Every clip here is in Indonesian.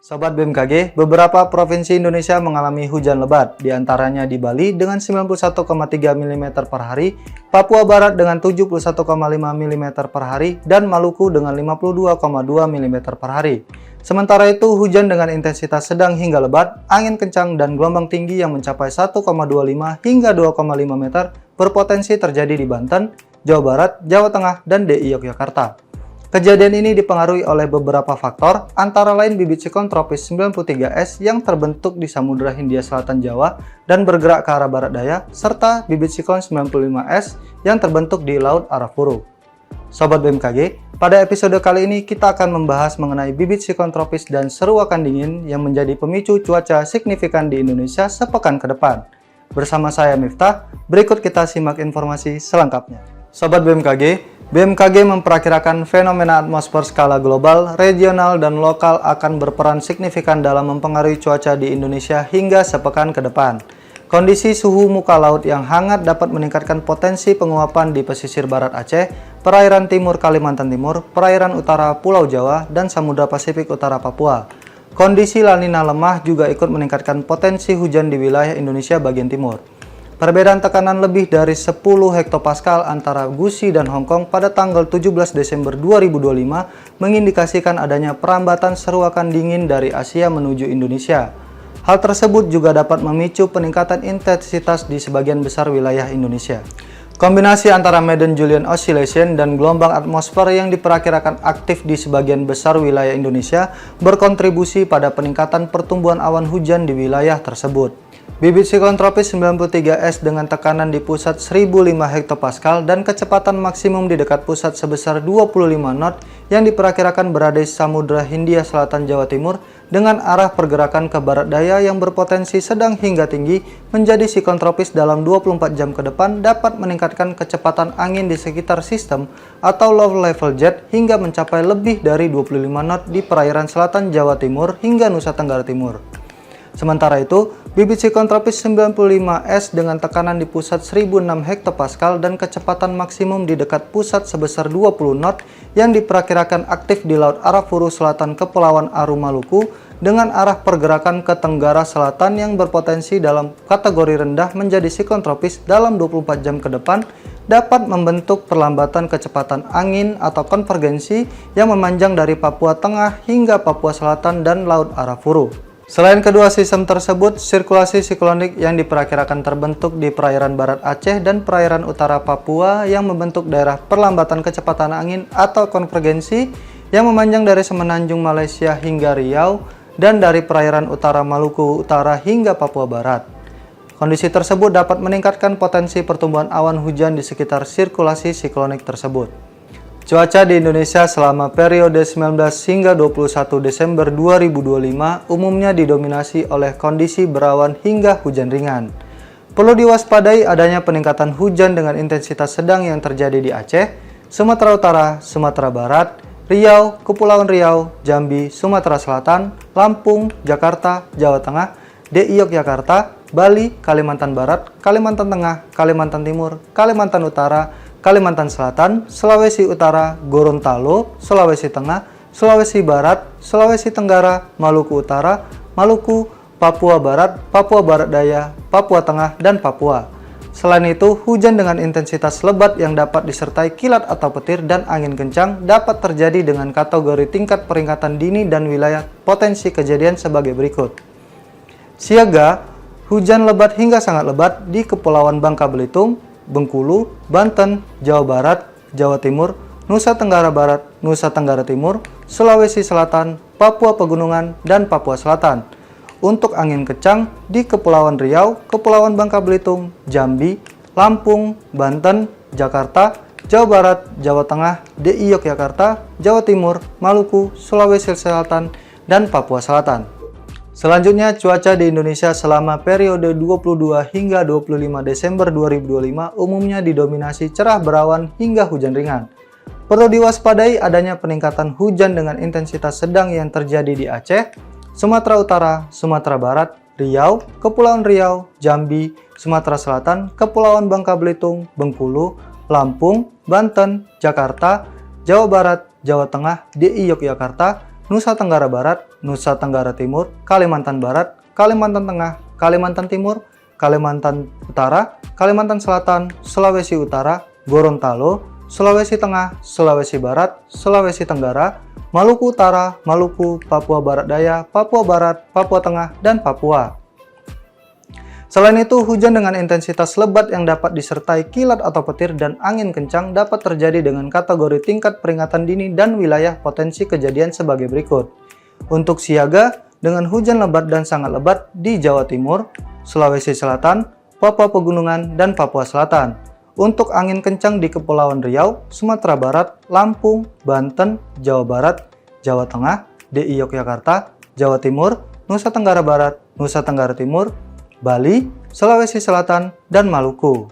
Sobat BMKG, beberapa provinsi Indonesia mengalami hujan lebat, diantaranya di Bali dengan 91,3 mm per hari, Papua Barat dengan 71,5 mm per hari, dan Maluku dengan 52,2 mm per hari. Sementara itu, hujan dengan intensitas sedang hingga lebat, angin kencang, dan gelombang tinggi yang mencapai 1,25 hingga 2,5 meter berpotensi terjadi di Banten, Jawa Barat, Jawa Tengah, dan DI Yogyakarta. Kejadian ini dipengaruhi oleh beberapa faktor, antara lain bibit siklon tropis 93S yang terbentuk di Samudra Hindia Selatan Jawa dan bergerak ke arah barat daya, serta bibit siklon 95S yang terbentuk di Laut Arafuru. Sobat BMKG, pada episode kali ini kita akan membahas mengenai bibit siklon tropis dan seruakan dingin yang menjadi pemicu cuaca signifikan di Indonesia sepekan ke depan. Bersama saya Miftah, berikut kita simak informasi selengkapnya. Sobat BMKG memperkirakan fenomena atmosfer skala global, regional, dan lokal akan berperan signifikan dalam mempengaruhi cuaca di Indonesia hingga sepekan ke depan. Kondisi suhu muka laut yang hangat dapat meningkatkan potensi penguapan di pesisir barat Aceh, perairan timur Kalimantan Timur, perairan utara Pulau Jawa, dan Samudra Pasifik utara Papua. Kondisi La Nina lemah juga ikut meningkatkan potensi hujan di wilayah Indonesia bagian timur. Perbedaan tekanan lebih dari 10 hektopascal antara Gusi dan Hong Kong pada tanggal 17 Desember 2025 mengindikasikan adanya perambatan seruakan dingin dari Asia menuju Indonesia. Hal tersebut juga dapat memicu peningkatan intensitas di sebagian besar wilayah Indonesia. Kombinasi antara Madden-Julian Oscillation dan gelombang atmosfer yang diperkirakan aktif di sebagian besar wilayah Indonesia berkontribusi pada peningkatan pertumbuhan awan hujan di wilayah tersebut. Bibit siklon tropis 93S dengan tekanan di pusat 1005 hektopascal dan kecepatan maksimum di dekat pusat sebesar 25 knot yang diperkirakan berada di Samudra Hindia Selatan Jawa Timur dengan arah pergerakan ke barat daya yang berpotensi sedang hingga tinggi menjadi siklon tropis dalam 24 jam ke depan dapat meningkatkan kecepatan angin di sekitar sistem atau low level jet hingga mencapai lebih dari 25 knot di perairan selatan Jawa Timur hingga Nusa Tenggara Timur. Sementara itu, bibit siklon tropis 95S dengan tekanan di pusat 1006 hektopascal dan kecepatan maksimum di dekat pusat sebesar 20 knot yang diperkirakan aktif di Laut Arafuru Selatan Kepulauan Aru Maluku dengan arah pergerakan ke Tenggara Selatan yang berpotensi dalam kategori rendah menjadi siklon tropis dalam 24 jam ke depan dapat membentuk perlambatan kecepatan angin atau konvergensi yang memanjang dari Papua Tengah hingga Papua Selatan dan Laut Arafuru. Selain kedua sistem tersebut, sirkulasi siklonik yang diperkirakan terbentuk di perairan barat Aceh dan perairan utara Papua yang membentuk daerah perlambatan kecepatan angin atau konvergensi yang memanjang dari semenanjung Malaysia hingga Riau dan dari perairan utara Maluku Utara hingga Papua Barat. Kondisi tersebut dapat meningkatkan potensi pertumbuhan awan hujan di sekitar sirkulasi siklonik tersebut. Cuaca di Indonesia selama periode 19 hingga 21 Desember 2025 umumnya didominasi oleh kondisi berawan hingga hujan ringan. Perlu diwaspadai adanya peningkatan hujan dengan intensitas sedang yang terjadi di Aceh, Sumatera Utara, Sumatera Barat, Riau, Kepulauan Riau, Jambi, Sumatera Selatan, Lampung, Jakarta, Jawa Tengah, DI Yogyakarta, Bali, Kalimantan Barat, Kalimantan Tengah, Kalimantan Timur, Kalimantan Utara, Kalimantan Selatan, Sulawesi Utara, Gorontalo, Sulawesi Tengah, Sulawesi Barat, Sulawesi Tenggara, Maluku Utara, Maluku, Papua Barat, Papua Barat Daya, Papua Tengah, dan Papua. Selain itu, hujan dengan intensitas lebat yang dapat disertai kilat atau petir dan angin kencang dapat terjadi dengan kategori tingkat peringatan dini dan wilayah potensi kejadian sebagai berikut. Siaga, hujan lebat hingga sangat lebat di Kepulauan Bangka Belitung, Bengkulu, Banten, Jawa Barat, Jawa Timur, Nusa Tenggara Barat, Nusa Tenggara Timur, Sulawesi Selatan, Papua Pegunungan, dan Papua Selatan. Untuk angin kencang di Kepulauan Riau, Kepulauan Bangka Belitung, Jambi, Lampung, Banten, Jakarta, Jawa Barat, Jawa Tengah, DI Yogyakarta, Jawa Timur, Maluku, Sulawesi Selatan, dan Papua Selatan. Selanjutnya, cuaca di Indonesia selama periode 22 hingga 25 Desember 2025 umumnya didominasi cerah berawan hingga hujan ringan. Perlu diwaspadai adanya peningkatan hujan dengan intensitas sedang yang terjadi di Aceh, Sumatera Utara, Sumatera Barat, Riau, Kepulauan Riau, Jambi, Sumatera Selatan, Kepulauan Bangka Belitung, Bengkulu, Lampung, Banten, Jakarta, Jawa Barat, Jawa Tengah, DI Yogyakarta, Nusa Tenggara Barat, Nusa Tenggara Timur, Kalimantan Barat, Kalimantan Tengah, Kalimantan Timur, Kalimantan Utara, Kalimantan Selatan, Sulawesi Utara, Gorontalo, Sulawesi Tengah, Sulawesi Barat, Sulawesi Tenggara, Maluku Utara, Maluku, Papua Barat Daya, Papua Barat, Papua Tengah, dan Papua. Selain itu, hujan dengan intensitas lebat yang dapat disertai kilat atau petir dan angin kencang dapat terjadi dengan kategori tingkat peringatan dini dan wilayah potensi kejadian sebagai berikut. Untuk siaga, dengan hujan lebat dan sangat lebat di Jawa Timur, Sulawesi Selatan, Papua Pegunungan, dan Papua Selatan. Untuk angin kencang di Kepulauan Riau, Sumatera Barat, Lampung, Banten, Jawa Barat, Jawa Tengah, DI Yogyakarta, Jawa Timur, Nusa Tenggara Barat, Nusa Tenggara Timur, Bali, Sulawesi Selatan, dan Maluku.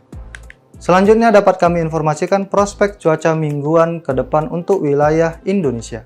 Selanjutnya dapat kami informasikan prospek cuaca mingguan ke depan untuk wilayah Indonesia.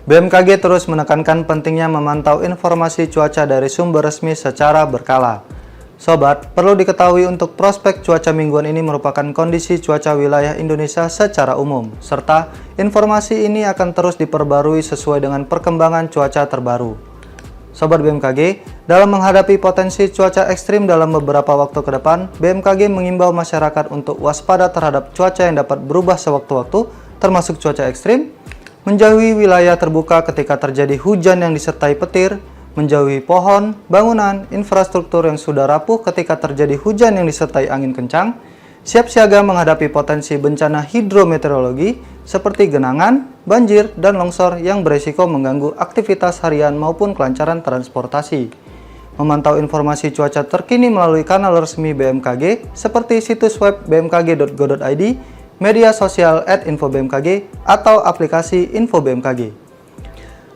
BMKG terus menekankan pentingnya memantau informasi cuaca dari sumber resmi secara berkala. Sobat, perlu diketahui untuk prospek cuaca mingguan ini merupakan kondisi cuaca wilayah Indonesia secara umum, serta informasi ini akan terus diperbarui sesuai dengan perkembangan cuaca terbaru. Sobat BMKG, dalam menghadapi potensi cuaca ekstrim dalam beberapa waktu ke depan, BMKG mengimbau masyarakat untuk waspada terhadap cuaca yang dapat berubah sewaktu-waktu, termasuk cuaca ekstrim, menjauhi wilayah terbuka ketika terjadi hujan yang disertai petir, menjauhi pohon, bangunan, infrastruktur yang sudah rapuh ketika terjadi hujan yang disertai angin kencang, siap siaga menghadapi potensi bencana hidrometeorologi seperti genangan, banjir, dan longsor yang beresiko mengganggu aktivitas harian maupun kelancaran transportasi. Memantau informasi cuaca terkini melalui kanal resmi BMKG seperti situs web bmkg.go.id, media sosial @info-bmkg, atau aplikasi Info BMKG.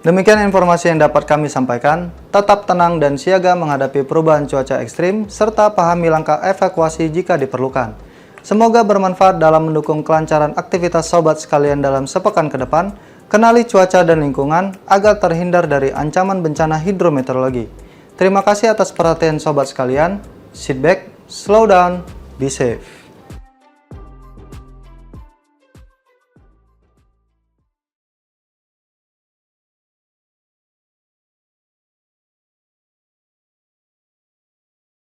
Demikian informasi yang dapat kami sampaikan. Tetap tenang dan siaga menghadapi perubahan cuaca ekstrim, serta pahami langkah evakuasi jika diperlukan. Semoga bermanfaat dalam mendukung kelancaran aktivitas sobat sekalian dalam sepekan ke depan. Kenali cuaca dan lingkungan agar terhindar dari ancaman bencana hidrometeorologi. Terima kasih atas perhatian sobat sekalian. Sit back, slow down, be safe.